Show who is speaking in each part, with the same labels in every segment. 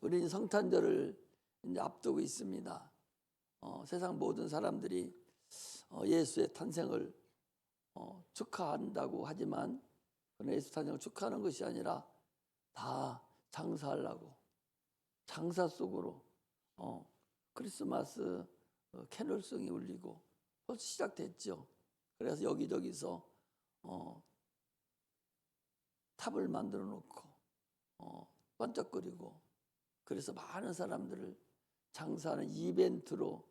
Speaker 1: 우리는 성탄절을 이제 앞두고 있습니다. 세상 모든 사람들이 예수의 탄생을 축하한다고 하지만 그러나 예수 탄생을 축하하는 것이 아니라 다 장사하려고 장사 속으로 크리스마스 캐롤송이 울리고 벌써 시작됐죠. 그래서 여기저기서 탑을 만들어 놓고 번쩍거리고 그래서 많은 사람들을 장사하는 이벤트로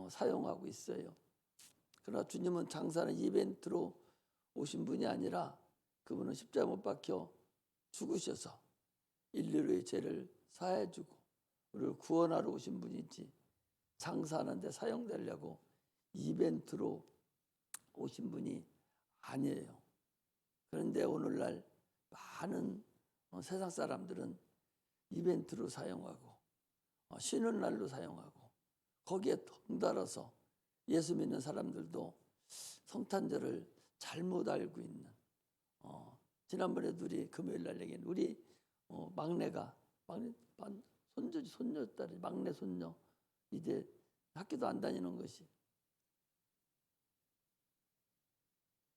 Speaker 1: 사용하고 있어요. 그러나 주님은 장사하는 이벤트로 오신 분이 아니라 그분은 십자가 못 박혀 죽으셔서 인류의 죄를 사해주고 우리를 구원하러 오신 분이지 장사하는 데 사용되려고 이벤트로 오신 분이 아니에요. 그런데 오늘날 많은 세상 사람들은 이벤트로 사용하고 쉬는 날로 사용하고 거기에 덩달아서 예수 믿는 사람들도 성탄절을 잘못 알고 있는 지난번에도 우리 금요일 날 얘기한 우리 막내가 손주지 손녀딸이 막내 손녀 이제 학교도 안 다니는 것이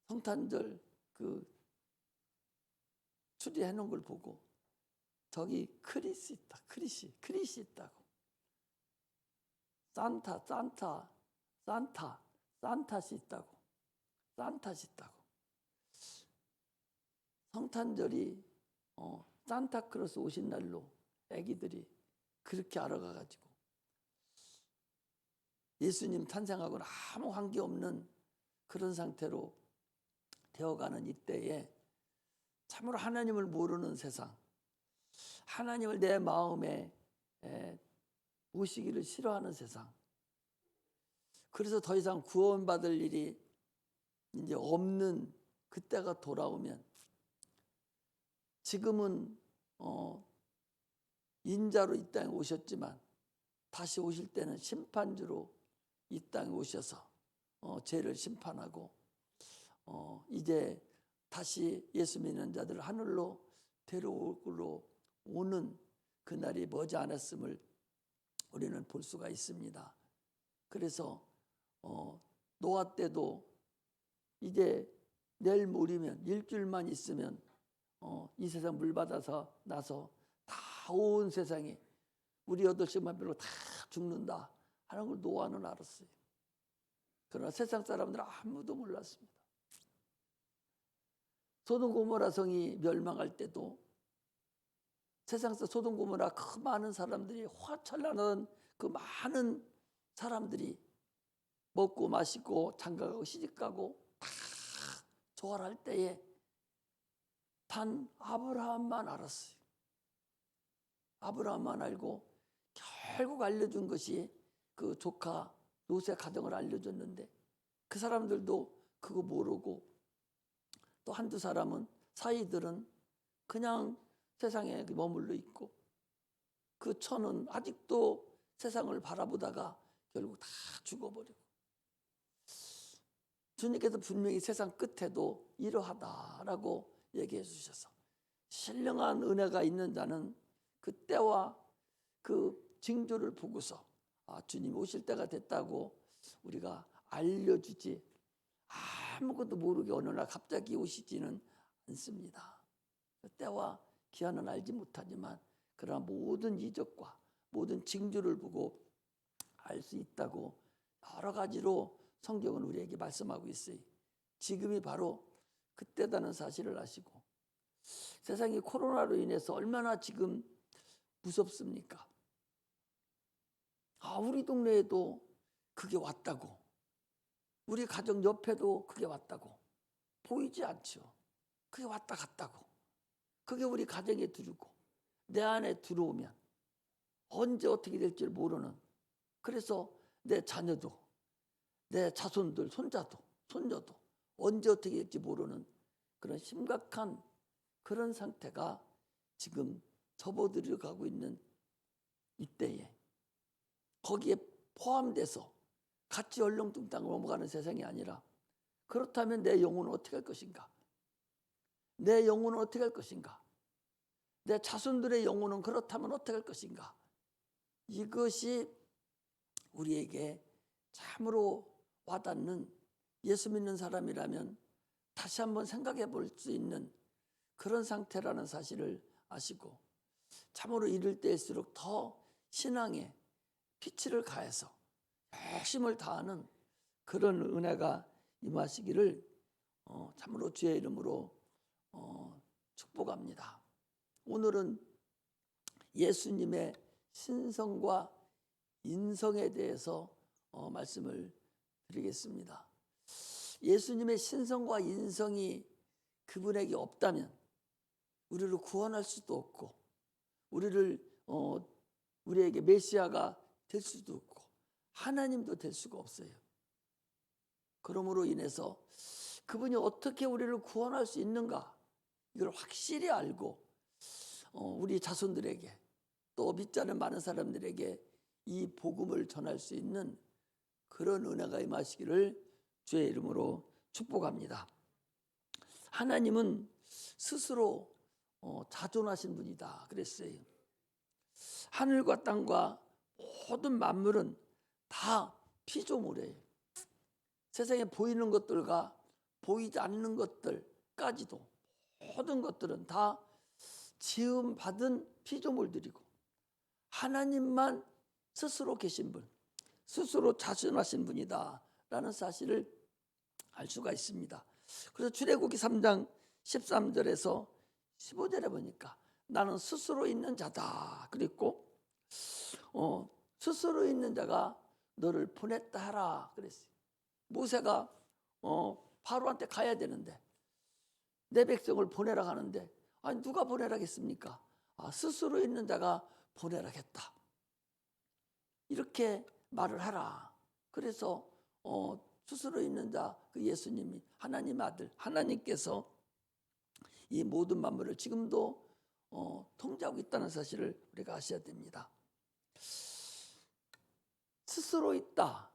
Speaker 1: 성탄절 그 추리해 놓은 걸 보고 저기 크리스 있다. 크리스 있다고. 산타시 있다고. 산타시 있다고. 성탄절이 산타크로스 오신 날로 애기들이 그렇게 알아가가지고 예수님 탄생하고는 아무 관계없는 그런 상태로 되어가는 이때에 참으로 하나님을 모르는 세상, 하나님을 내 마음에 모시기를 싫어하는 세상, 그래서 더 이상 구원받을 일이 이제 없는 그때가 돌아오면 지금은 인자로 이 땅에 오셨지만 다시 오실 때는 심판주로 이 땅에 오셔서 죄를 심판하고 이제 다시 예수 믿는 자들을 하늘로 데려오고 오는 그날이 머지 않았음을 우리는 볼 수가 있습니다. 그래서 노아 때도 이제 내일 모레면 일주일만 있으면 이 세상 물 받아서 나서 다 온 세상에 우리 8씩만 별로 다 죽는다 하는 걸 노아는 알았어요. 그러나 세상 사람들은 아무도 몰랐습니다. 소돔 고모라 성이 멸망할 때도 세상에서 소돔 고모라 그 많은 사람들이 화철나는 그 많은 사람들이 먹고 마시고 장가가고 시집가고 다 조화할 때에 단 아브라함만 알았어요. 아브라함만 알고 결국 알려준 것이 그 조카 롯의 가정을 알려줬는데 그 사람들도 그거 모르고 또 한두 사람은 사이들은 그냥 세상에 머물러 있고 그 천은 아직도 세상을 바라보다가 결국 다 죽어버리고 주님께서 분명히 세상 끝에도 이러하다라고 얘기해 주셔서 신령한 은혜가 있는 자는 그때와 그 징조를 보고서 주님 오실 때가 됐다고 우리가 알려주지 아무것도 모르게 어느 날 갑자기 오시지는 않습니다. 때와 기한은 알지 못하지만 그러나 모든 이적과 모든 징조를 보고 알 수 있다고 여러 가지로 성경은 우리에게 말씀하고 있어요. 지금이 바로 그때다는 사실을 아시고 세상이 코로나로 인해서 얼마나 지금 무섭습니까? 우리 동네에도 그게 왔다고 우리 가정 옆에도 그게 왔다고 보이지 않죠. 그게 왔다 갔다고 그게 우리 가정에 들어오고 내 안에 들어오면 언제 어떻게 될지 모르는 그래서 내 자녀도 내 자손들 손자도 손녀도 언제 어떻게 될지 모르는 그런 심각한 그런 상태가 지금 접어들어가고 있는 이때에 거기에 포함돼서 같이 얼렁뚱땅 넘어가는 세상이 아니라 그렇다면 내 영혼은 어떻게 할 것인가? 내 영혼은 어떻게 할 것인가? 내 자손들의 영혼은 그렇다면 어떻게 할 것인가? 이것이 우리에게 참으로 와닿는, 예수 믿는 사람이라면 다시 한번 생각해 볼 수 있는 그런 상태라는 사실을 아시고, 참으로 이럴 때일수록 더 신앙에 피치를 가해서 열심을 다하는 그런 은혜가 임하시기를 참으로 주의 이름으로 축복합니다. 오늘은 예수님의 신성과 인성에 대해서 말씀을 드리겠습니다. 예수님의 신성과 인성이 그분에게 없다면 우리를 구원할 수도 없고, 우리에게 메시아가 될 수도 없고, 하나님도 될 수가 없어요. 그러므로 인해서 그분이 어떻게 우리를 구원할 수 있는가, 이걸 확실히 알고 우리 자손들에게, 또 믿지 않는 많은 사람들에게 이 복음을 전할 수 있는 그런 은혜가 임하시기를 주의 이름으로 축복합니다. 하나님은 스스로 자존하신 분이다 그랬어요. 하늘과 땅과 모든 만물은 다 피조물이에요. 세상에 보이는 것들과 보이지 않는 것들까지도 모든 것들은 다 지음받은 피조물들이고, 하나님만 스스로 계신 분, 스스로 자존하신 분이다 라는 사실을 알 수가 있습니다. 그래서 출애굽기 3장 13절에서 15절에 보니까 나는 스스로 있는 자다 그랬고, 스스로 있는 자가 너를 보냈다 하라 그랬어요. 모세가 바로한테 가야 되는데, 내 백성을 보내라 하는데, 아니 누가 보내라겠습니까? 스스로 있는 자가 보내라겠다, 이렇게 말을 하라. 그래서 스스로 있는 자, 그 예수님이 하나님 아들, 하나님께서 이 모든 만물을 지금도 통제하고 있다는 사실을 우리가 아셔야 됩니다. 스스로 있다,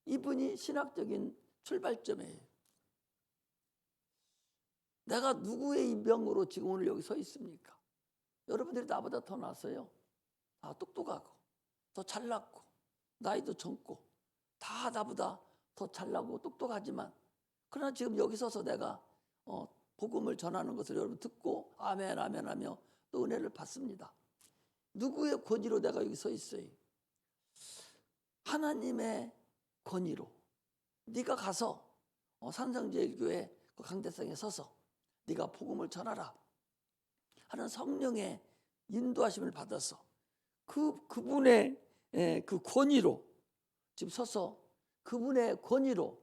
Speaker 1: 이분이 신학적인 출발점이에요. 내가 누구의 인병으로 지금 오늘 여기 서 있습니까? 여러분들이 나보다 더 낫어요. 다 똑똑하고 더 잘났고 나이도 젊고 다 나보다 더 잘나고 똑똑하지만, 그러나 지금 여기 서서 내가 복음을 전하는 것을 여러분 듣고 아멘 아멘 하며 또 은혜를 받습니다. 누구의 권위로 내가 여기 서 있어요? 하나님의 권위로. 네가 가서 산성제일교회 그 강대상에 서서 네가 복음을 전하라 하는 성령의 인도하심을 받아서 그분의 그 권위로 지금 서서 그분의 권위로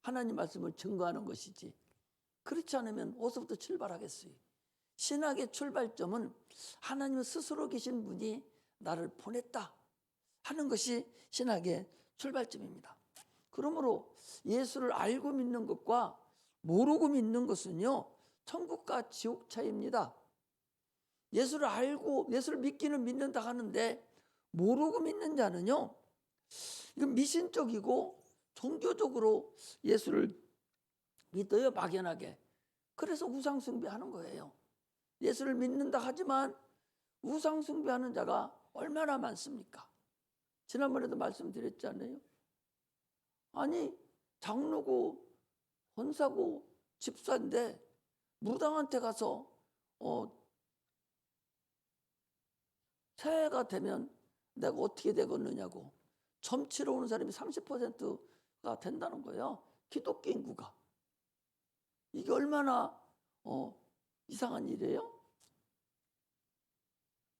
Speaker 1: 하나님 말씀을 증거하는 것이지, 그렇지 않으면 어디서부터 출발하겠어요? 신학의 출발점은 하나님 스스로 계신 분이 나를 보냈다 하는 것이 신학의 출발점입니다. 그러므로 예수를 알고 믿는 것과 모르고 믿는 것은요, 천국과 지옥 차이입니다. 예수를 알고 예수를 믿기는 믿는다 하는데 모르고 믿는 자는요, 이건 미신적이고 종교적으로 예수를 믿어요, 막연하게. 그래서 우상 숭배하는 거예요. 예수를 믿는다 하지만 우상 숭배하는 자가 얼마나 많습니까? 지난번에도 말씀드렸잖아요. 아니 장로고 권사고 집사인데 무당한테 가서 새해가 되면 내가 어떻게 되겠느냐고 점치러 오는 사람이 30%가 된다는 거예요. 기독교 인구가. 이게 얼마나 이상한 일이에요?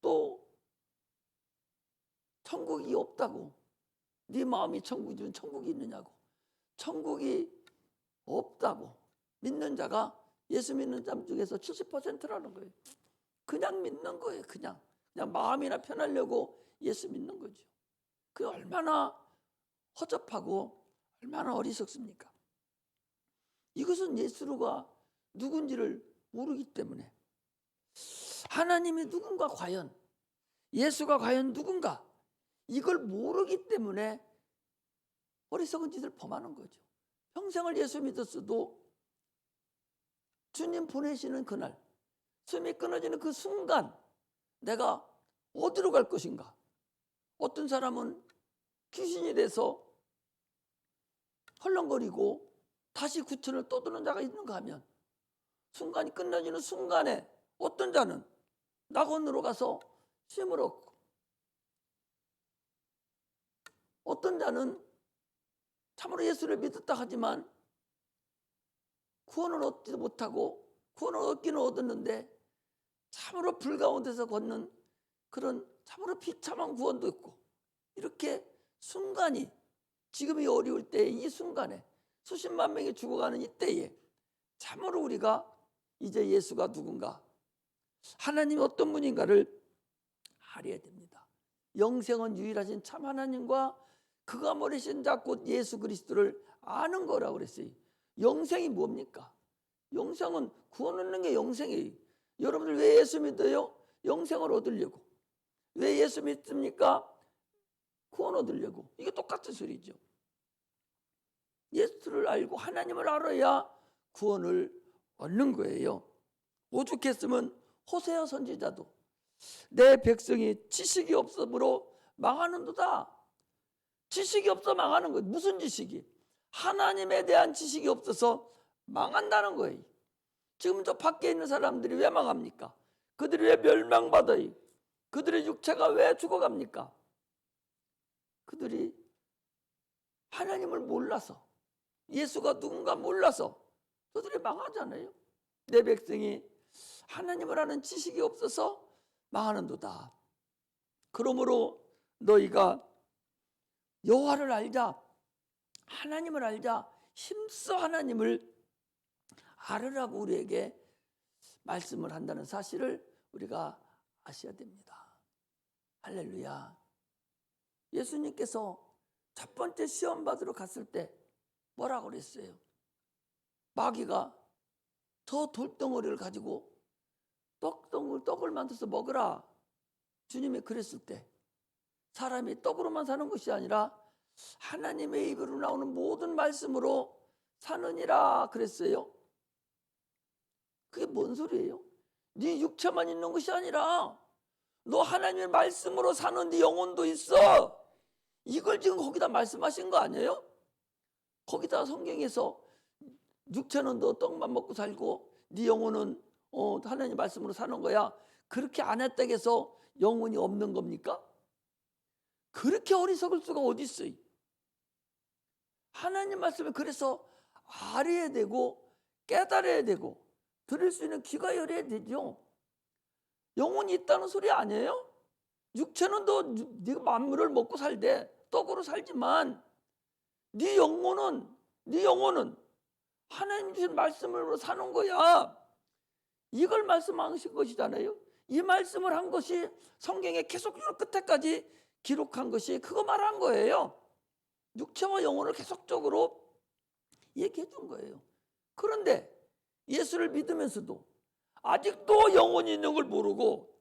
Speaker 1: 또 천국이 없다고, 네 마음이 천국이면 천국이 있느냐고, 천국이 없다고 믿는 자가 예수 믿는 사람 중에서 70%라는 거예요. 그냥 믿는 거예요. 그냥 마음이나 편하려고 예수 믿는 거죠. 그게 얼마나 허접하고 얼마나 어리석습니까? 이것은 예수가 누군지를 모르기 때문에, 하나님이 누군가 과연, 예수가 과연 누군가, 이걸 모르기 때문에 어리석은 짓을 범하는 거죠. 평생을 예수 믿었어도 주님 보내시는 그날 숨이 끊어지는 그 순간 내가 어디로 갈 것인가? 어떤 사람은 귀신이 돼서 헐렁거리고 다시 구천을 떠드는 자가 있는가 하면, 순간이 끝나지는 순간에 어떤 자는 낙원으로 가서 쉼을 얻고, 어떤 자는 참으로 예수를 믿었다 하지만 구원을 얻지도 못하고, 구원을 얻기는 얻었는데 참으로 불 가운데서 걷는 그런 참으로 비참한 구원도 있고, 이렇게 순간이, 지금 이 어려울 때 이 순간에 수십만 명이 죽어가는 이때에 참으로 우리가 이제 예수가 누군가, 하나님이 어떤 분인가를 알아야 됩니다. 영생은 유일하신 참 하나님과 그가 모르신 자 곧 예수 그리스도를 아는 거라고 그랬어요. 영생이 뭡니까? 영생은 구원 얻는 게 영생이에요. 여러분들 왜 예수 믿어요? 영생을 얻으려고. 왜 예수 믿습니까? 구원 얻으려고. 이게 똑같은 소리죠. 예수를 알고 하나님을 알아야 구원을 얻는 거예요. 오죽했으면 호세아 선지자도 내 백성이 지식이 없으므로 망하는도다. 지식이 없어 망하는 거예요. 무슨 지식이? 하나님에 대한 지식이 없어서 망한다는 거예요. 지금 저 밖에 있는 사람들이 왜 망합니까? 그들이 왜 멸망받아요? 그들의 육체가 왜 죽어갑니까? 그들이 하나님을 몰라서, 예수가 누군가 몰라서 그들이 망하잖아요. 내 백성이 하나님을 아는 지식이 없어서 망하는도다. 그러므로 너희가 여호와를 알자, 하나님을 알자, 힘써 하나님을 알으라고 우리에게 말씀을 한다는 사실을 우리가 아셔야 됩니다. 할렐루야. 예수님께서 첫 번째 시험 받으러 갔을 때 뭐라고 그랬어요? 마귀가 저 돌덩어리를 가지고 떡을 만들어서 먹으라. 주님이 그랬을 때 사람이 떡으로만 사는 것이 아니라 하나님의 입으로 나오는 모든 말씀으로 사느니라 그랬어요. 그게 뭔 소리예요? 네 육체만 있는 것이 아니라 너 하나님의 말씀으로 사는 네 영혼도 있어. 이걸 지금 거기다 말씀하신 거 아니에요? 거기다 성경에서 육체는 너 떡만 먹고 살고 네 영혼은 하나님 말씀으로 사는 거야. 그렇게 안 했다고 해서 영혼이 없는 겁니까? 그렇게 어리석을 수가 어디 있어요? 하나님 말씀을 그래서 알아야 되고 깨달아야 되고 들을 수 있는 귀가 열려야 되죠. 영혼이 있다는 소리 아니에요? 육체는 너 네가 만물을 먹고 살되 떡으로 살지만 네 영혼은 하나님 주신 말씀으로 사는 거야. 이걸 말씀하신 것이잖아요. 이 말씀을 한 것이 성경에 계속적으로 끝에까지 기록한 것이 그거 말한 거예요. 육체와 영혼을 계속적으로 얘기해 준 거예요. 그런데 예수를 믿으면서도 아직도 영혼이 있는 걸 모르고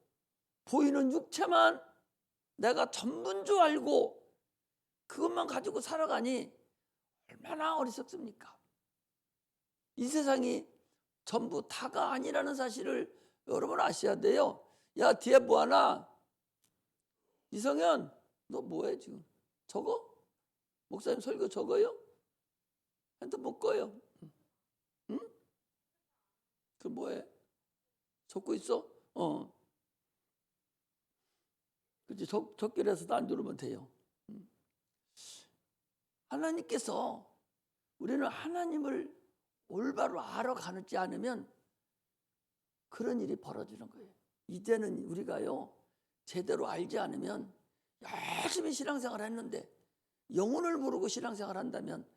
Speaker 1: 보이는 육체만 내가 전부인 줄 알고 그것만 가지고 살아가니 얼마나 어리석습니까? 이 세상이 전부 다가 아니라는 사실을 여러분 아셔야 돼요. 야, 뒤에 뭐하나? 이성현, 너 뭐해 지금? 적어? 목사님 설교 적어요? 핸드폰 꺼요. 응? 그 뭐해? 적고 있어? 그치, 적기라서도 안 누르면 돼요. 하나님께서 우리는 하나님을 올바로 알아가지 않으면 그런 일이 벌어지는 거예요. 이제는 우리가요, 제대로 알지 않으면 열심히 신앙생활 했는데 영혼을 모르고 신앙생활 한다면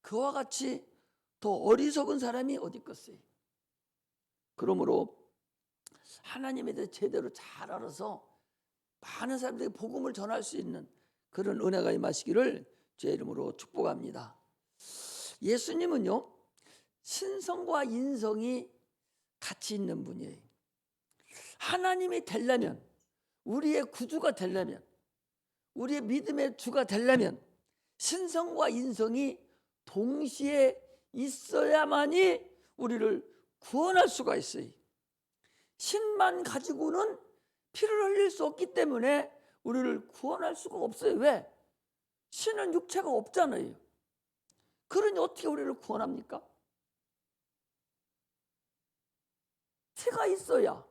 Speaker 1: 그와 같이 더 어리석은 사람이 어디 있겠어요. 그러므로 하나님에 대해 제대로 잘 알아서 많은 사람들에게 복음을 전할 수 있는 그런 은혜가 임하시기를 주의 이름으로 축복합니다. 예수님은요, 신성과 인성이 같이 있는 분이에요. 하나님이 되려면, 우리의 구주가 되려면, 우리의 믿음의 주가 되려면 신성과 인성이 동시에 있어야만이 우리를 구원할 수가 있어요. 신만 가지고는 피를 흘릴 수 없기 때문에 우리를 구원할 수가 없어요. 왜? 신은 육체가 없잖아요. 그러니 어떻게 우리를 구원합니까? 피가 있어야.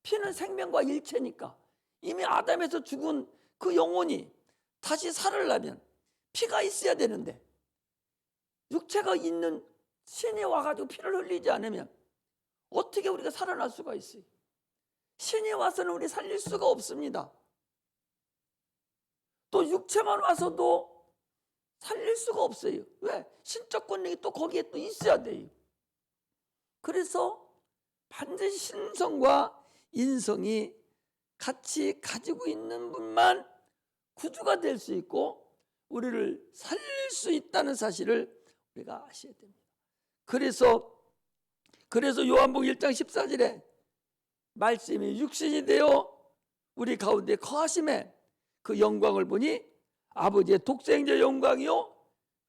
Speaker 1: 피는 생명과 일체니까. 이미 아담에서 죽은 그 영혼이 다시 살으려면 피가 있어야 되는데, 육체가 있는 신이 와가지고 피를 흘리지 않으면 어떻게 우리가 살아날 수가 있어요? 신이 와서는 우리 살릴 수가 없습니다. 또 육체만 와서도 살릴 수가 없어요. 왜? 신적 권능이 또 거기에 또 있어야 돼요. 그래서 반드시 신성과 인성이 같이 가지고 있는 분만 구주가 될 수 있고 우리를 살릴 수 있다는 사실을 우리가 아셔야 됩니다. 그래서 요한복음 1장 14절에 말씀이 육신이 되어 우리 가운데 거하심에 그 영광을 보니 아버지의 독생자 영광이요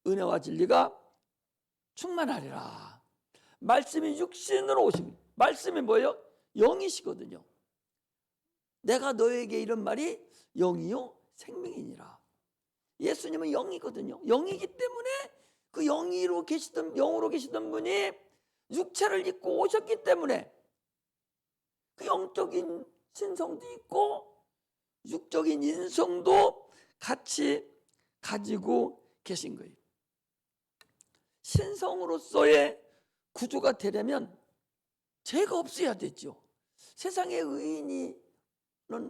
Speaker 1: 은혜와 진리가 충만하리라. 말씀이 육신으로 오신, 말씀이 뭐예요? 영이시거든요. 내가 너에게 이런 말이 영이요 생명이니라. 예수님은 영이거든요. 영이기 때문에 그 영으로 계시던 분이 육체를 입고 오셨기 때문에 그 영적인 신성도 있고 육적인 인성도 같이 가지고 계신 거예요. 신성으로서의 구주가 되려면 죄가 없어야 되죠. 세상에 의인은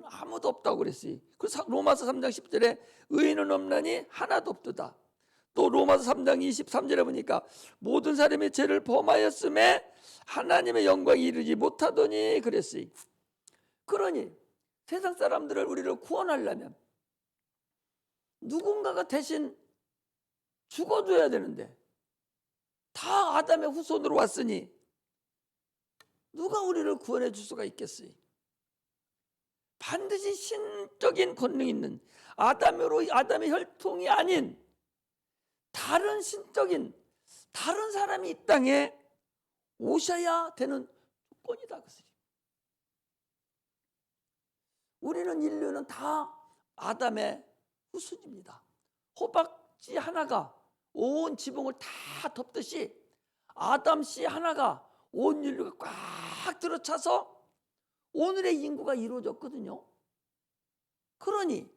Speaker 1: 아무도 없다고 그랬어요. 그래서 로마서 3장 10절에 의인은 없나니 하나도 없도다. 또 로마서 3장 23절에 보니까 모든 사람이 죄를 범하였음에 하나님의 영광이 이르지 못하더니 그랬어요. 그러니 세상 사람들을 우리를 구원하려면 누군가가 대신 죽어줘야 되는데 다 아담의 후손으로 왔으니 누가 우리를 구원해 줄 수가 있겠어요? 반드시 신적인 권능 있는 아담의 혈통이 아닌 다른 신적인 다른 사람이 이 땅에 오셔야 되는 조건이다. 우리는 인류는 다 아담의 후손입니다. 호박씨 하나가 온 지붕을 다 덮듯이 아담씨 하나가 온 인류가 꽉 들어차서 오늘의 인구가 이루어졌거든요. 그러니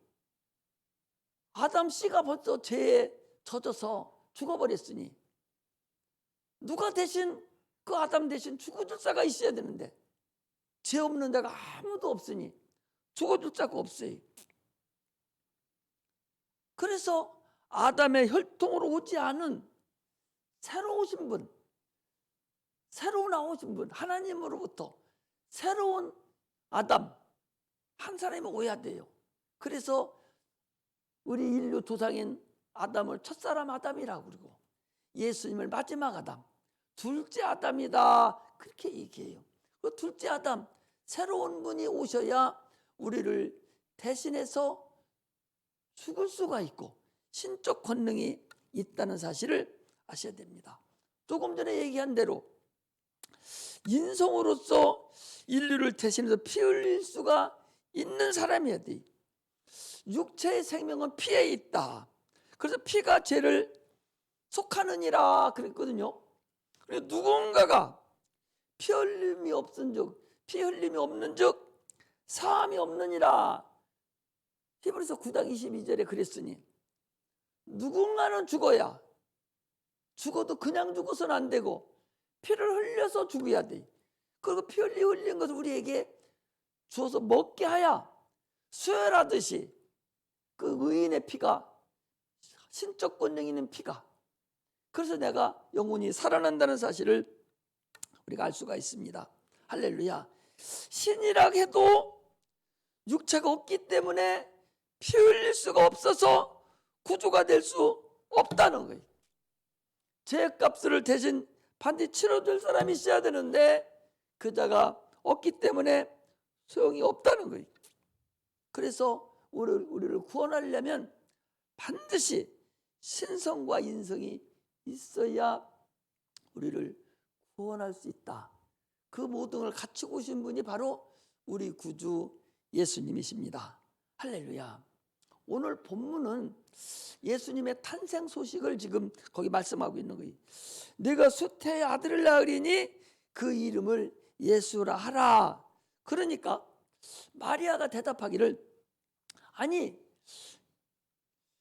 Speaker 1: 아담씨가 벌써 죄에 젖어서 죽어버렸으니 누가 대신 그 아담 대신 죽어줄 자가 있어야 되는데 죄 없는 자가 아무도 없으니 죽어줄 자가 없어요. 그래서 아담의 혈통으로 오지 않은 새로 오신 분, 새로 나오신 분, 하나님으로부터 새로운 아담 한 사람이 오야 돼요. 그래서 우리 인류 조상인 아담을 첫사람 아담이라고 그러고 예수님을 마지막 아담, 둘째 아담이다 그렇게 얘기해요. 그 둘째 아담, 새로운 분이 오셔야 우리를 대신해서 죽을 수가 있고 신적 권능이 있다는 사실을 아셔야 됩니다. 조금 전에 얘기한 대로 인성으로서 인류를 대신해서 피 흘릴 수가 있는 사람이어야 돼. 육체의 생명은 피에 있다. 그래서 피가 죄를 속하느니라 그랬거든요. 그래서 누군가가 피 흘림이 없는 즉 사함이 없느니라. 히브리서 9장 22절에 그랬으니 누군가는 죽어도 그냥 죽어서는 안 되고 피를 흘려서 죽어야 돼. 그리고 피 흘린 것을 우리에게 주어서 먹게 하여 수혈하듯이 그 의인의 피가 신적 권능 있는 피가, 그래서 내가 영혼이 살아난다는 사실을 우리가 알 수가 있습니다. 할렐루야. 신이라 해도 육체가 없기 때문에 피 흘릴 수가 없어서 구주가 될 수 없다는 거예요. 죄값을 대신 반드시 치러줄 사람이 있어야 되는데 그 자가 없기 때문에 소용이 없다는 거예요. 그래서 우리를 구원하려면 반드시 신성과 인성이 있어야 우리를 구원할 수 있다. 그 모든 걸 갖추고 오신 분이 바로 우리 구주 예수님이십니다. 할렐루야. 오늘 본문은 예수님의 탄생 소식을 지금 거기 말씀하고 있는 거예요. 내가 수태의 아들을 낳으리니 그 이름을 예수라 하라. 그러니까 마리아가 대답하기를, 아니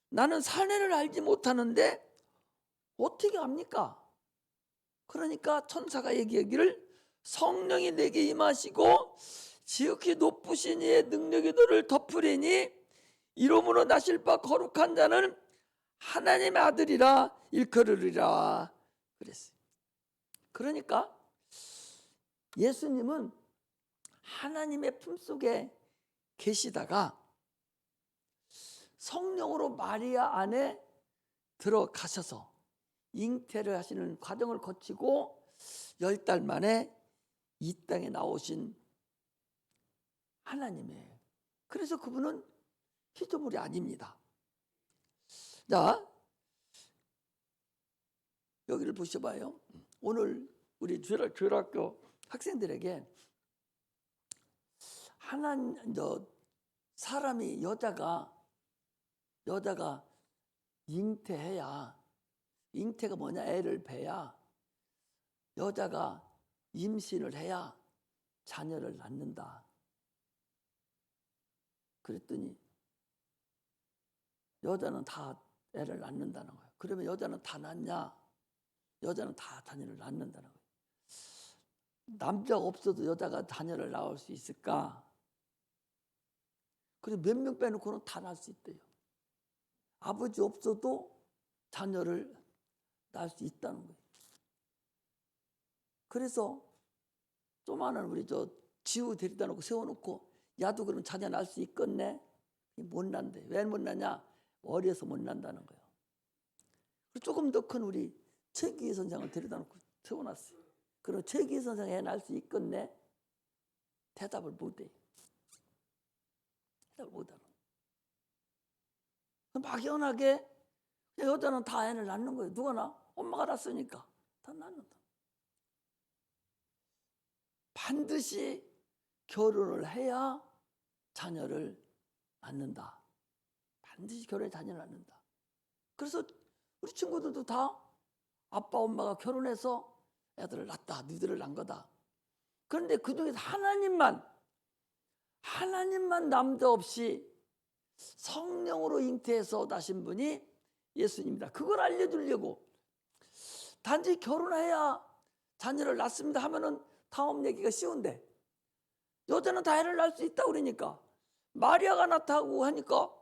Speaker 1: 나는 사내를 알지 못하는데 어떻게 압니까? 그러니까 천사가 얘기하기를, 성령이 내게 임하시고 지극히 높으신 이의 능력이 너를 덮으리니 이름으로 나실 바 거룩한 자는 하나님의 아들이라 일컬으리라 그랬어요. 그러니까 예수님은 하나님의 품속에 계시다가 성령으로 마리아 안에 들어가셔서 잉태를 하시는 과정을 거치고 10달 만에 이 땅에 나오신 하나님이에요. 그래서 그분은 피조물이 아닙니다. 자, 여기를 보셔봐요. 오늘 우리 주일학교 학생들에게 사람이 여자가 잉태해야, 잉태가 뭐냐, 애를 배야, 여자가 임신을 해야 자녀를 낳는다. 그랬더니 여자는 다 애를 낳는다는 거예요. 그러면 여자는 다 낳냐? 여자는 다 자녀를 낳는다는 거예요. 남자가 없어도 여자가 자녀를 낳을 수 있을까? 그리고 몇 명 빼놓고는 다 낳을 수 있대요. 아버지 없어도 자녀를 낳을 수 있다는 거예요. 그래서 조만한 우리 지우 데리다 놓고 세워놓고, 야도 그럼 자녀 낳을 수 있겠네? 못 낳는데. 왜 못 낳냐? 어려서 못 낳는다는 거예요. 조금 더 큰 우리 최기희 선생을 데려다 놓고 세워놨어요. 그럼 최기희 선생 애 낳을 수 있겠네? 대답을 못해. 대답을 못하는 거예요. 막연하게 여자는 다 애를 낳는 거예요. 누가 낳아? 엄마가 낳았으니까 다 낳는다. 반드시 결혼을 해야 자녀를 낳는다. 반드시 결혼해 자녀를 낳는다. 그래서 우리 친구들도 다 아빠 엄마가 결혼해서 애들을 낳다, 너희들을 낳은 거다. 그런데 그중에서 하나님만 남자 없이 성령으로 잉태해서 나신 분이 예수님입니다. 그걸 알려주려고, 단지 결혼해야 자녀를 낳습니다 하면은 다음 얘기가 쉬운데, 여자는 다 애를 낳을 수 있다 그러니까, 마리아가 낳다고 하니까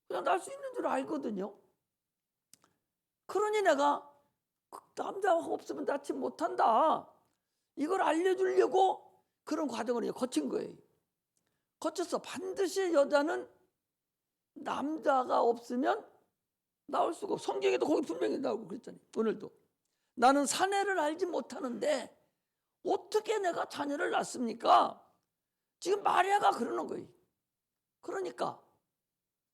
Speaker 1: 그냥 낳을 수 있는 줄 알거든요. 그러니 내가 남자가 없으면 낳지 못한다, 이걸 알려주려고 그런 과정을 거친 거예요. 거쳐서 반드시 여자는 남자가 없으면 나올 수가 없고, 성경에도 거기 분명히 나오고 그랬잖아요. 오늘도 나는 사내를 알지 못하는데 어떻게 내가 자녀를 낳습니까? 지금 마리아가 그러는 거예요. 그러니까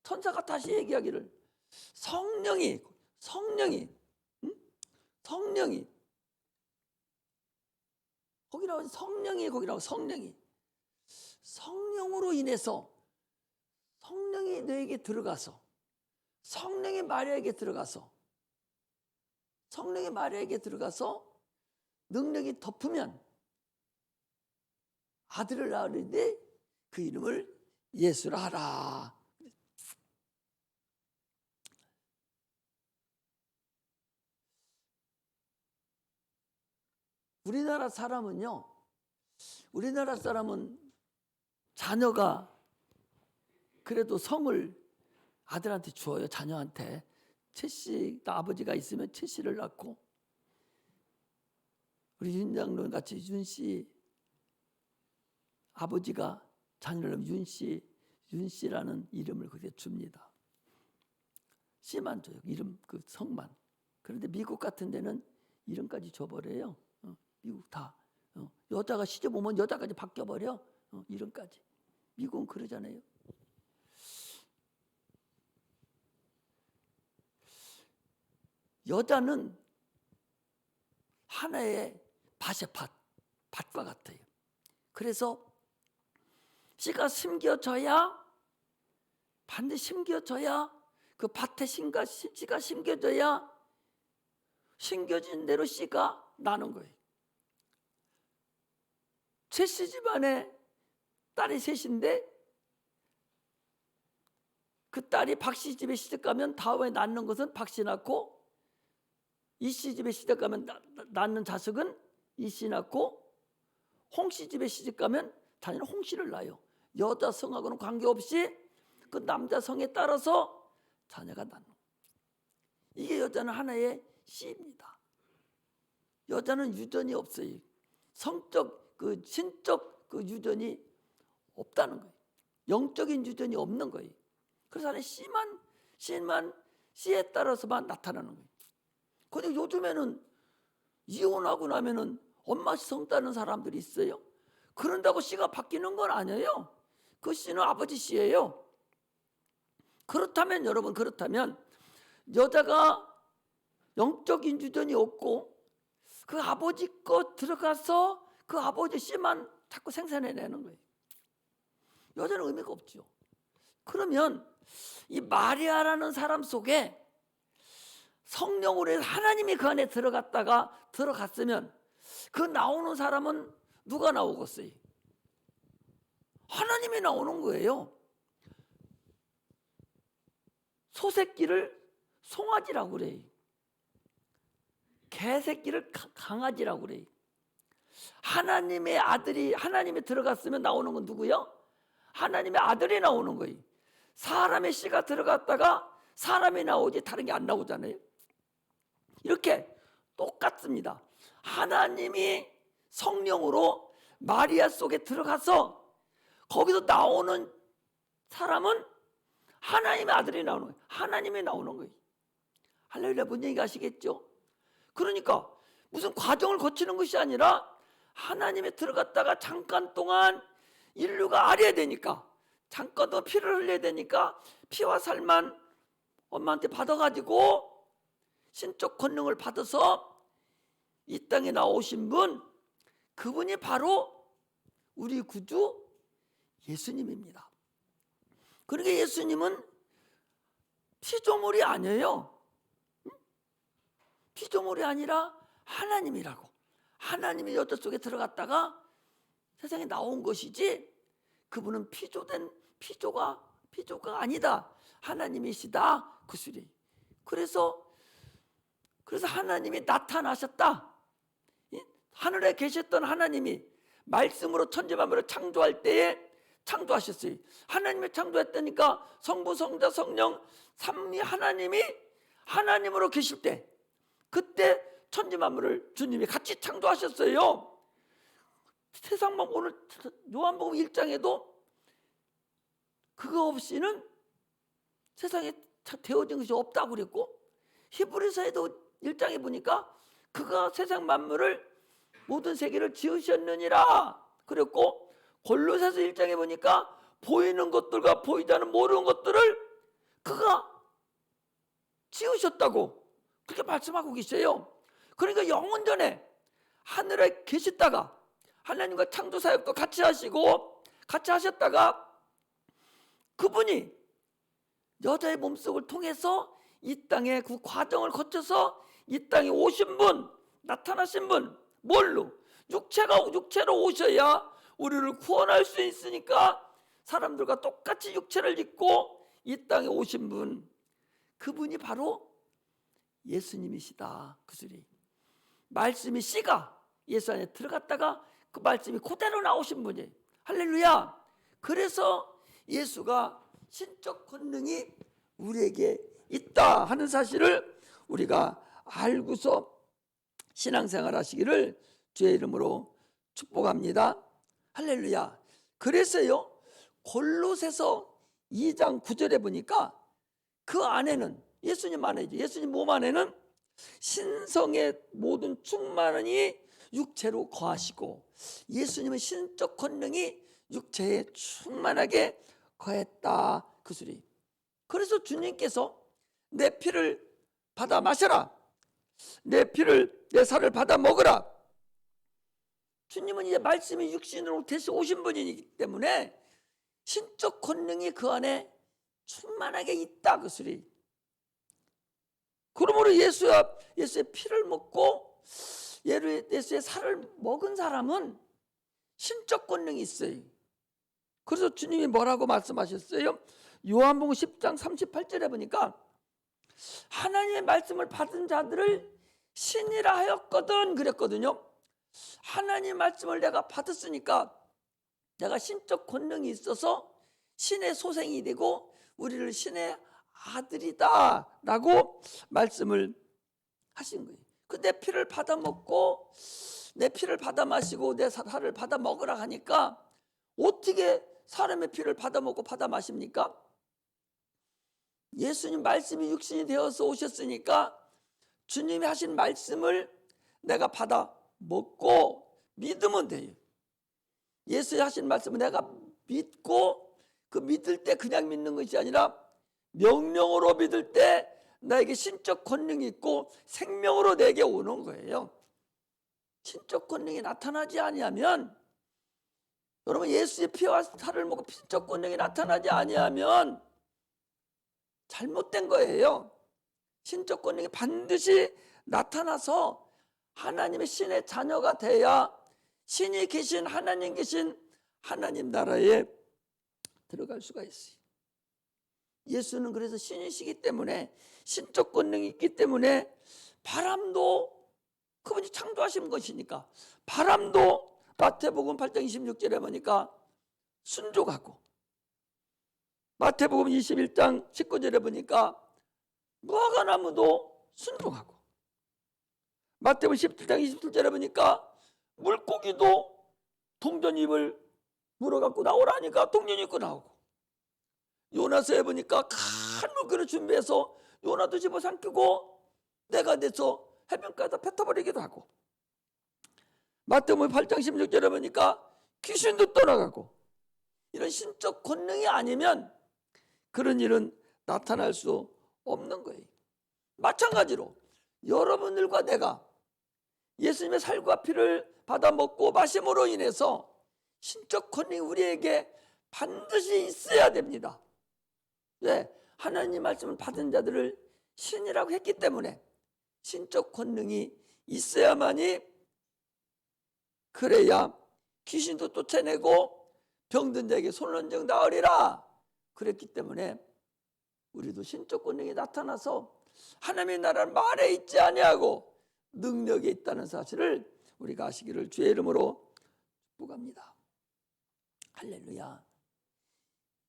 Speaker 1: 천사가 다시 얘기하기를, 성령이 거기 나오지, 성령으로 인해서, 성령이 너에게 들어가서, 성령이 마리아에게 들어가서 능력이 덮으면 아들을 낳으리니 그 이름을 예수라 하라. 우리나라 사람은 자녀가 그래도 성을 아들한테 주어요. 자녀한테. 최씨, 아버지가 있으면 최씨를 낳고, 우리 윤장로님 같이 윤씨 아버지가 자녀를 낳으면 윤씨라는 이름을 그게 줍니다. 씨만 줘요. 이름, 그 성만. 그런데 미국 같은 데는 이름까지 줘버려요. 미국 다. 여자가 시집 오면 여자까지 바뀌어버려. 이름까지. 미국은 그러잖아요. 여자는 하나의 밭과 같아요. 그래서 씨가 심겨져야, 반드시 심겨져야, 그 밭에 씨가 심겨져야 심겨진 대로 씨가 나는 거예요. 최씨 집안에 딸이 셋인데 그 딸이 박씨 집에 시집 가면 다음에 낳는 것은 박씨 낳고, 이씨 집에 시집 가면 낳는 자식은 이씨 낳고, 홍씨 집에 시집 가면 자녀는 홍씨를 낳아요. 여자 성하고는 관계없이 그 남자 성에 따라서 자녀가 낳는 거예요. 이게 여자는 하나의 씨입니다. 여자는 유전이 없어요. 성적, 신적 유전이 없다는 거예요. 영적인 유전이 없는 거예요. 그래서 안에 씨에 따라서만 나타나는 거예요. 근데 요즘에는 이혼하고 나면은 엄마 성 따는 사람들이 있어요. 그런다고 씨가 바뀌는 건 아니에요. 그 씨는 아버지 씨예요. 그렇다면 여러분, 그렇다면 여자가 영적인 유전이 없고 그 아버지 거 들어가서 그 아버지 씨만 자꾸 생산해내는 거예요. 여자는 의미가 없죠. 그러면 이 마리아라는 사람 속에 성령으로 해서 하나님이 그 안에 들어갔으면 그 나오는 사람은 누가 나오겠어요? 하나님이 나오는 거예요. 소새끼를 송아지라고 그래요. 개새끼를 강아지라고 그래요. 하나님의 아들이, 하나님이 들어갔으면 나오는 건 누구요? 하나님의 아들이 나오는 거예요. 사람의 씨가 들어갔다가 사람이 나오지 다른 게 안 나오잖아요. 이렇게 똑같습니다. 하나님이 성령으로 마리아 속에 들어가서 거기서 나오는 사람은 하나님의 아들이 나오는 거예요. 하나님이 나오는 거예요. 할렐루야, 뭔 얘기 아시겠죠? 그러니까 무슨 과정을 거치는 것이 아니라 하나님에 들어갔다가 잠깐 동안 인류가 아려야 되니까, 잠깐 더 피를 흘려야 되니까 피와 살만 엄마한테 받아가지고 신적 권능을 받아서 이 땅에 나오신 분, 그분이 바로 우리 구주 예수님입니다. 그러니까 예수님은 피조물이 아니에요. 피조물이 아니라 하나님이라고. 하나님이 여자 속에 들어갔다가 세상에 나온 것이지, 그분은 피조가 아니다. 하나님이시다. 그 소리. 그래서 하나님이 나타나셨다. 하늘에 계셨던 하나님이 말씀으로 천지만물을 창조할 때에 창조하셨어요. 하나님이 창조했다니까 성부, 성자, 성령 삼위 하나님이 하나님으로 계실 때, 그때 천지만물을 주님이 같이 창조하셨어요. 세상만, 오늘 요한복음 1장에도 그거 없이는 세상에 되어진 것이 없다고 그랬고, 히브리서에도 1장에 보니까 그가 세상 만물을, 모든 세계를 지으셨느니라 그랬고, 골로새서 1장에 보니까 보이는 것들과 보이지 않는 모르는 것들을 그가 지으셨다고 그렇게 말씀하고 계세요. 그러니까 영원전에 하늘에 계시다가 하나님과 창조 사역도 같이 하시고 같이 하셨다가 그분이 여자의 몸속을 통해서 이 땅에 그 과정을 거쳐서 이 땅에 오신 분, 나타나신 분, 뭘로? 육체로 오셔야 우리를 구원할 수 있으니까 사람들과 똑같이 육체를 입고 이 땅에 오신 분, 그분이 바로 예수님이시다. 그 소리. 말씀이 씨가 예수 안에 들어갔다가 그 말씀이 그대로 나오신 분이에요. 할렐루야. 그래서 예수가 신적 권능이 우리에게 있다 하는 사실을 우리가 알고서 신앙생활 하시기를 주의 이름으로 축복합니다. 할렐루야. 그래서요, 골로새서 2장 9절에 보니까 그 안에는, 예수님 안에죠, 예수님 몸 안에는 신성의 모든 충만이 육체로 거하시고, 예수님은 신적 권능이 육체에 충만하게 거했다. 그 소리. 그래서 주님께서 내 피를 받아 마셔라, 내 살을 받아 먹으라, 주님은 이제 말씀이 육신으로 대신 오신 분이기 때문에 신적 권능이 그 안에 충만하게 있다, 그 소리. 그러므로 예수의 피를 먹고 예수의 살을 먹은 사람은 신적 권능이 있어요. 그래서 주님이 뭐라고 말씀하셨어요? 요한복음 10장 38절에 보니까 하나님의 말씀을 받은 자들을 신이라 하였거든 그랬거든요. 하나님의 말씀을 내가 받았으니까 내가 신적 권능이 있어서 신의 소생이 되고 우리를 신의 아들이다 라고 말씀을 하신 거예요. 그 내 피를 받아 먹고 내 피를 받아 마시고 내 살을 받아 먹으라 하니까 어떻게 사람의 피를 받아 먹고 받아 마십니까? 예수님 말씀이 육신이 되어서 오셨으니까 주님이 하신 말씀을 내가 받아 먹고 믿으면 돼요. 예수의 하신 말씀을 내가 믿고 그 믿을 때 그냥 믿는 것이 아니라 명령으로 믿을 때 나에게 신적 권능이 있고 생명으로 내게 오는 거예요. 신적 권능이 나타나지 아니하면, 여러분 예수의 피와 살을 먹고 신적 권능이 나타나지 아니하면 잘못된 거예요. 신적 권능이 반드시 나타나서 하나님의 신의 자녀가 돼야 신이 계신 하나님 계신 하나님 나라에 들어갈 수가 있어요. 예수는 그래서 신이시기 때문에 신적 권능이 있기 때문에 바람도 그분이 창조하신 것이니까 바람도 마태복음 8장 26절에 보니까 순종하고 마태복음 21장 19절에 보니까 무화과나무도 순종하고 마태복음 17장 27절에 보니까 물고기도 동전 입을 물어갖고 나오라니까 동전 입고 나오고 요나서에 보니까 큰 물건을 준비해서 요나도 집어삼키고 내가 돼서 해변가에다 뱉어버리기도 하고 마태복음 8장 16절에 보니까 귀신도 떠나가고 이런 신적 권능이 아니면 그런 일은 나타날 수 없는 거예요. 마찬가지로 여러분들과 내가 예수님의 살과 피를 받아 먹고 마심으로 인해서 신적 권능이 우리에게 반드시 있어야 됩니다. 왜? 하나님 말씀을 받은 자들을 신이라고 했기 때문에 신적 권능이 있어야만이 그래야 귀신도 쫓아내고 병든 자에게 손런정 나으리라 그랬기 때문에 우리도 신적 권능이 나타나서 하나님의 나라는 말에 있지 아니하고 능력이 있다는 사실을 우리가 아시기를 주의 이름으로 축복합니다. 할렐루야.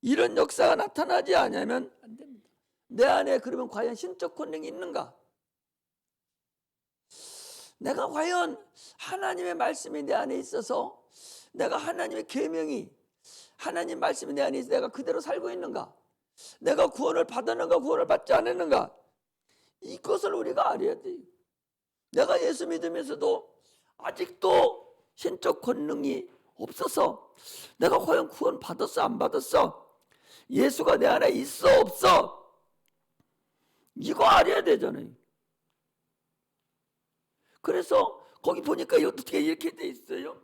Speaker 1: 이런 역사가 나타나지 않으면 안 됩니다. 내 안에 그러면 과연 신적 권능이 있는가? 내가 과연 하나님의 말씀이 내 안에 있어서 내가 하나님의 계명이 하나님 말씀이 내 안에 있어서 내가 그대로 살고 있는가? 내가 구원을 받았는가 구원을 받지 않았는가? 이것을 우리가 알아야 돼요. 내가 예수 믿으면서도 아직도 신적 권능이 없어서 내가 과연 구원 받았어 안 받았어? 예수가 내 안에 있어 없어? 이거 알아야 되잖아요. 그래서 거기 보니까 어떻게 이렇게 돼 있어요.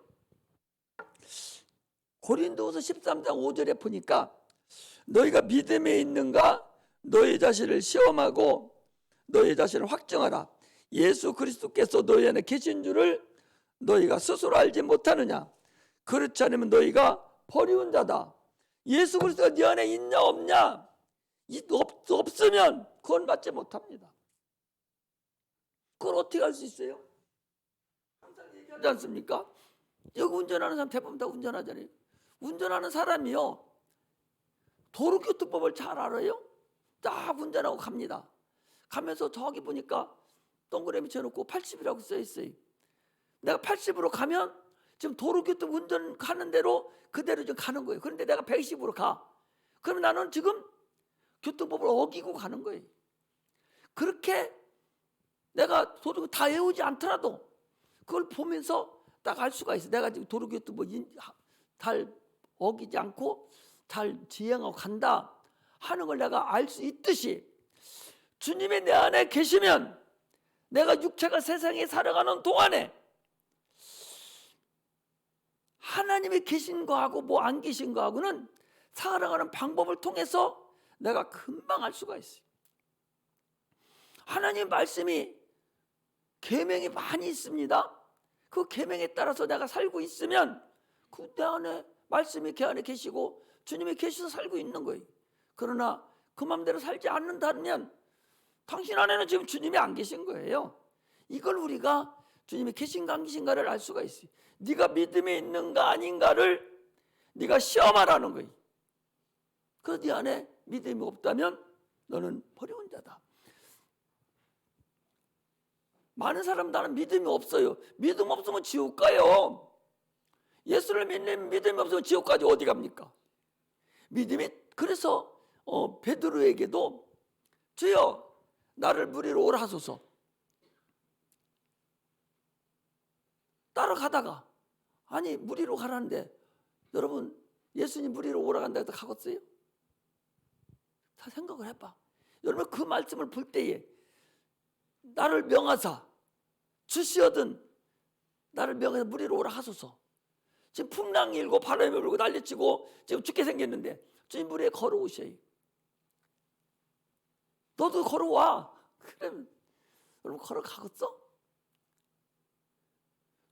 Speaker 1: 고린도후서 13장 5절에 보니까 너희가 믿음에 있는가 너희 자신을 시험하고 너희 자신을 확정하라. 예수 그리스도께서 너희 안에 계신 줄을 너희가 스스로 알지 못하느냐. 그렇지 않으면 너희가 버리운 자다. 예수 그리스도가 네 안에 있냐 없냐? 없으면 구원받지 못합니다. 그걸 어떻게 할 수 있어요? 항상 얘기하지 않습니까? 여기 운전하는 사람 대부분 다 운전하잖아요. 운전하는 사람이요 도로교통법을 잘 알아요. 딱 운전하고 갑니다. 가면서 저기 보니까 동그라미 쳐놓고 80이라고 써 있어요. 내가 80으로 가면 지금 도로교통 운전하는 대로 그대로 좀 가는 거예요. 그런데 내가 110으로 가. 그러면 나는 지금 교통법을 어기고 가는 거예요. 그렇게 내가 도로 다 외우지 않더라도 그걸 보면서 딱 알 수가 있어. 내가 지금 도로교통법 잘 어기지 않고 잘 지행하고 간다 하는 걸 내가 알 수 있듯이 주님이 내 안에 계시면 내가 육체가 세상에 살아가는 동안에 하나님이 계신 거하고 뭐 안 계신 거하고는 살아가는 방법을 통해서 내가 금방 알 수가 있어요. 하나님 말씀이 계명이 많이 있습니다. 그 계명에 따라서 내가 살고 있으면 그 내 안에 말씀이 그 안에 계시고 주님이 계셔서 살고 있는 거예요. 그러나 그 마음대로 살지 않는다면 당신 안에는 지금 주님이 안 계신 거예요. 이걸 우리가 주님이 계신가 안 계신가를 알 수가 있어요. 네가 믿음이 있는가 아닌가를 네가 시험하라는 거예요. 그래서 네 안에 믿음이 없다면 너는 버려온 자다. 많은 사람 나는 믿음이 없어요. 믿음 없으면 지옥 가요. 예수를 믿는 믿음이 없으면 지옥까지 어디 갑니까? 믿음이 그래서 베드로에게도 주여 나를 무리로 오라 하소서. 따라가다가 아니 무리로 가라는데 여러분 예수님 무리로 오라 간다 해서 가겠어요? 다 생각을 해봐. 여러분 그 말씀을 볼 때에 나를 명하사 주시어든 나를 명하사 무리로 오라 하소서. 지금 풍랑이 일고 바람이 불고 난리치고 지금 죽게 생겼는데 주님 무리에 걸어오셔요. 너도 걸어와. 그럼 여러분 걸어가겠어?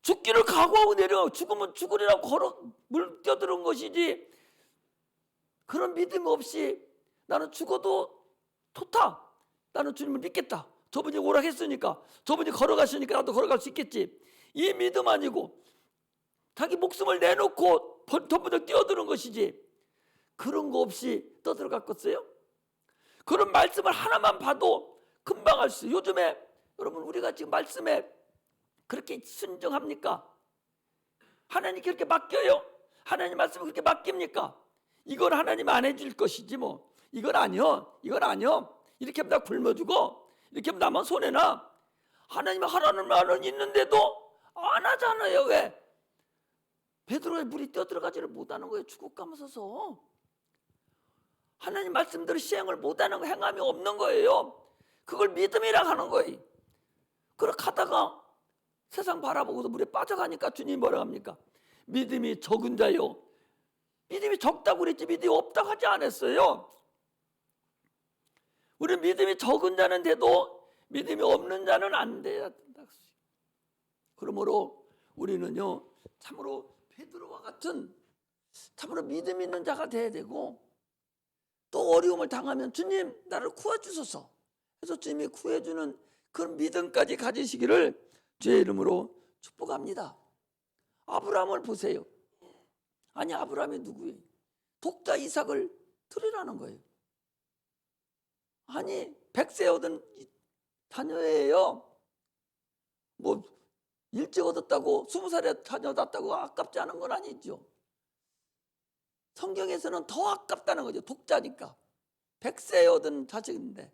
Speaker 1: 죽기를 각오하고 내려 죽으면 죽으리라고 걸어 물 뛰어드는 것이지 그런 믿음 없이 나는 죽어도 좋다. 나는 주님을 믿겠다. 저분이 오락했으니까 저분이 걸어가시니까 나도 걸어갈 수 있겠지. 이 믿음 아니고 자기 목숨을 내놓고 덤버덕 뛰어드는 것이지 그런 거 없이 떠들어갔겠어요? 그런 말씀을 하나만 봐도 금방 알 수. 요즘에 여러분 우리가 지금 말씀에 그렇게 순종합니까? 하나님께 그렇게 맡겨요? 하나님 말씀을 그렇게 맡깁니까? 이건 하나님 안 해줄 것이지 뭐. 이건 아니요. 이건 아니요. 이렇게 하면 나 굶어주고 이렇게 하면 나만 손해나. 하나님 하라는 말은 있는데도 안 하잖아요. 왜? 베드로의 물이 뛰어들어가지를 못하는 거예요. 죽을까면서서. 하나님 말씀대로 시행을 못하는 거 행함이 없는 거예요. 그걸 믿음이라 하는 거예요. 그렇게 하다가 세상 바라보고도 물에 빠져가니까 주님이 뭐라 합니까? 믿음이 적은 자요. 믿음이 적다고 그랬지 믿음이 없다고 하지 않았어요. 우리 믿음이 적은 자는 돼도 믿음이 없는 자는 안 돼야 된다. 그러므로 우리는요 참으로 베드로와 같은 참으로 믿음 있는 자가 돼야 되고 또 어려움을 당하면 주님 나를 구해주소서 해서 주님이 구해주는 그런 믿음까지 가지시기를 주의 이름으로 축복합니다. 아브라함을 보세요. 아니 아브라함이 누구예요? 독자 이삭을 드리라는 거예요. 아니 100세 얻은 자녀예요. 뭐 일찍 얻었다고 20살에 자녀 얻었다고 아깝지 않은 건 아니죠. 성경에서는 더 아깝다는 거죠. 독자니까 100세 얻은 자식인데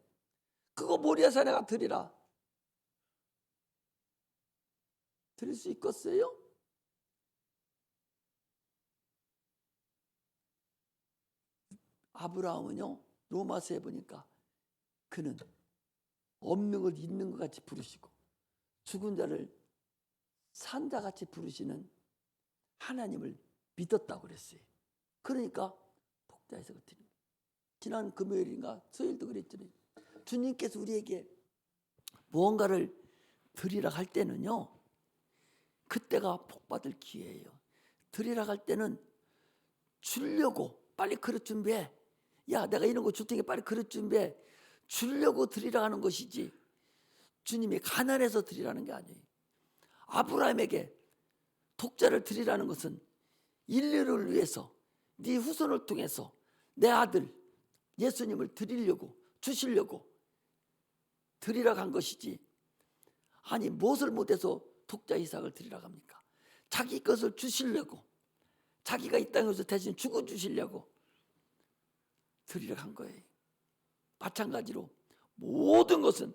Speaker 1: 그거 모리아산에 가 드리라. 드릴 수 있겠어요? 아브라함은요 로마서에 보니까 그는 없는 걸 있는 것 같이 부르시고 죽은 자를 산자같이 부르시는 하나님을 믿었다고 그랬어요. 그러니까 독자에서 드립니다. 지난 금요일인가 수요일도 그랬잖아요. 주님께서 우리에게 무언가를 드리라 할 때는요 그때가 복받을 기회예요. 드리라 할 때는 주려고 빨리 그릇 준비해. 야 내가 이런 거 줄 테니까 빨리 그릇 준비해. 주려고 드리라 하는 것이지 주님이 가난해서 드리라는 게 아니에요. 아브라함에게 독자를 드리라는 것은 인류를 위해서 네 후손을 통해서 내 아들 예수님을 드리려고 주시려고 드리라고 한 것이지 아니 무엇을 못해서 독자 이삭을 드리라고 합니까? 자기 것을 주시려고 자기가 이 땅에서 대신 죽어주시려고 드리라고 한 거예요. 마찬가지로 모든 것은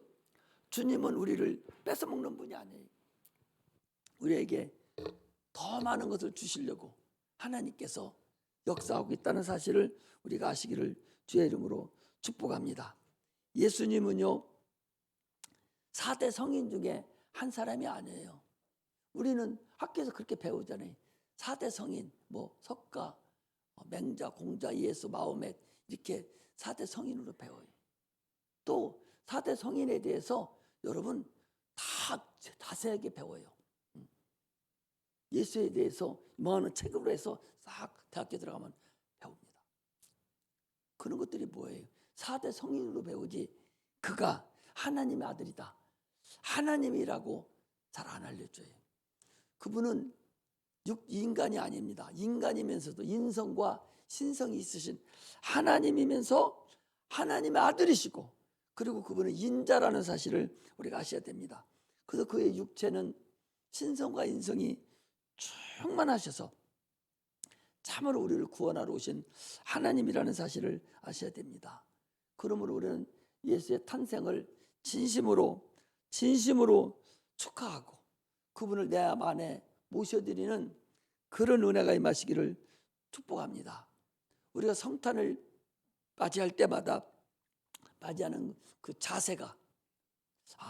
Speaker 1: 주님은 우리를 뺏어먹는 분이 아니에요. 우리에게 더 많은 것을 주시려고 하나님께서 역사하고 있다는 사실을 우리가 아시기를 주의 이름으로 축복합니다. 예수님은요 4대 성인 중에 한 사람이 아니에요. 우리는 학교에서 그렇게 배우잖아요. 4대 성인, 뭐 석가, 맹자, 공자, 예수, 마호멧 이렇게 4대 성인으로 배워요. 또 4대 성인에 대해서 여러분 다 자세하게 배워요. 예수에 대해서 많은 책으로 해서 싹 대학교 들어가면 배웁니다. 그런 것들이 뭐예요? 4대 성인으로 배우지 그가 하나님의 아들이다, 하나님이라고 잘 안 알려줘요. 그분은 인간이 아닙니다. 인간이면서도 인성과 신성이 있으신 하나님이면서 하나님의 아들이시고, 그리고 그분은 인자라는 사실을 우리가 아셔야 됩니다. 그래서 그의 육체는 신성과 인성이 충만하셔서 참으로 우리를 구원하러 오신 하나님이라는 사실을 아셔야 됩니다. 그러므로 우리는 예수의 탄생을 진심으로 축하하고 그분을 내 안에 모셔드리는 그런 은혜가 임하시기를 축복합니다. 우리가 성탄을 맞이할 때마다 맞이하는 그 자세가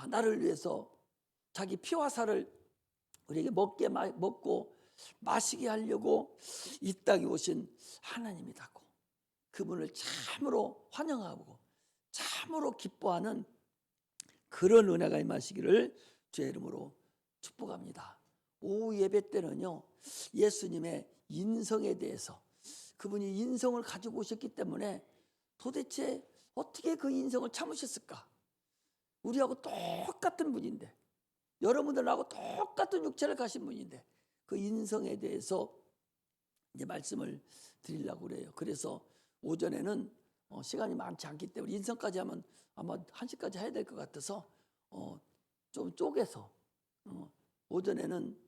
Speaker 1: 나를 위해서 자기 피와 살을 우리에게 먹고 마시게 하려고 이 땅에 오신 하나님이라고, 그분을 참으로 환영하고 참으로 기뻐하는 그런 은혜가 임하시기를 주의 이름으로 축복합니다. 오후 예배 때는요, 예수님의 인성에 대해서, 그분이 인성을 가지고 오셨기 때문에 도대체 어떻게 그 인성을 참으셨을까? 우리하고 똑같은 분인데, 여러분들하고 똑같은 육체를 가신 분인데 그 인성에 대해서 이제 말씀을 드리려고 그래요. 그래서 오전에는 시간이 많지 않기 때문에 인성까지 하면 아마 1시까지 해야 될 것 같아서 좀 쪼개서 오전에는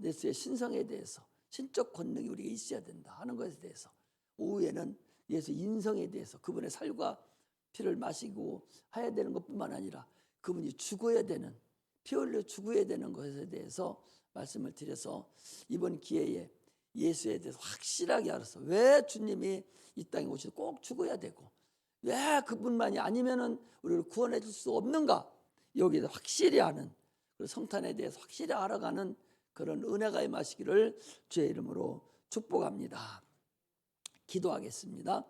Speaker 1: 예수의 신성에 대해서, 신적 권능이 우리가 있어야 된다 하는 것에 대해서, 오후에는 예수 인성에 대해서, 그분의 살과 피를 마시고 해야 되는 것뿐만 아니라 그분이 죽어야 되는, 피 흘려 죽어야 되는 것에 대해서 말씀을 드려서 이번 기회에 예수에 대해서 확실하게 알아서 왜 주님이 이 땅에 오셔서 꼭 죽어야 되고 왜 그분만이 아니면은 우리를 구원해 줄 수 없는가, 여기에 확실히 아는, 성탄에 대해서 확실히 알아가는 그런 은혜가 임하시기를 주의 이름으로 축복합니다. 기도하겠습니다.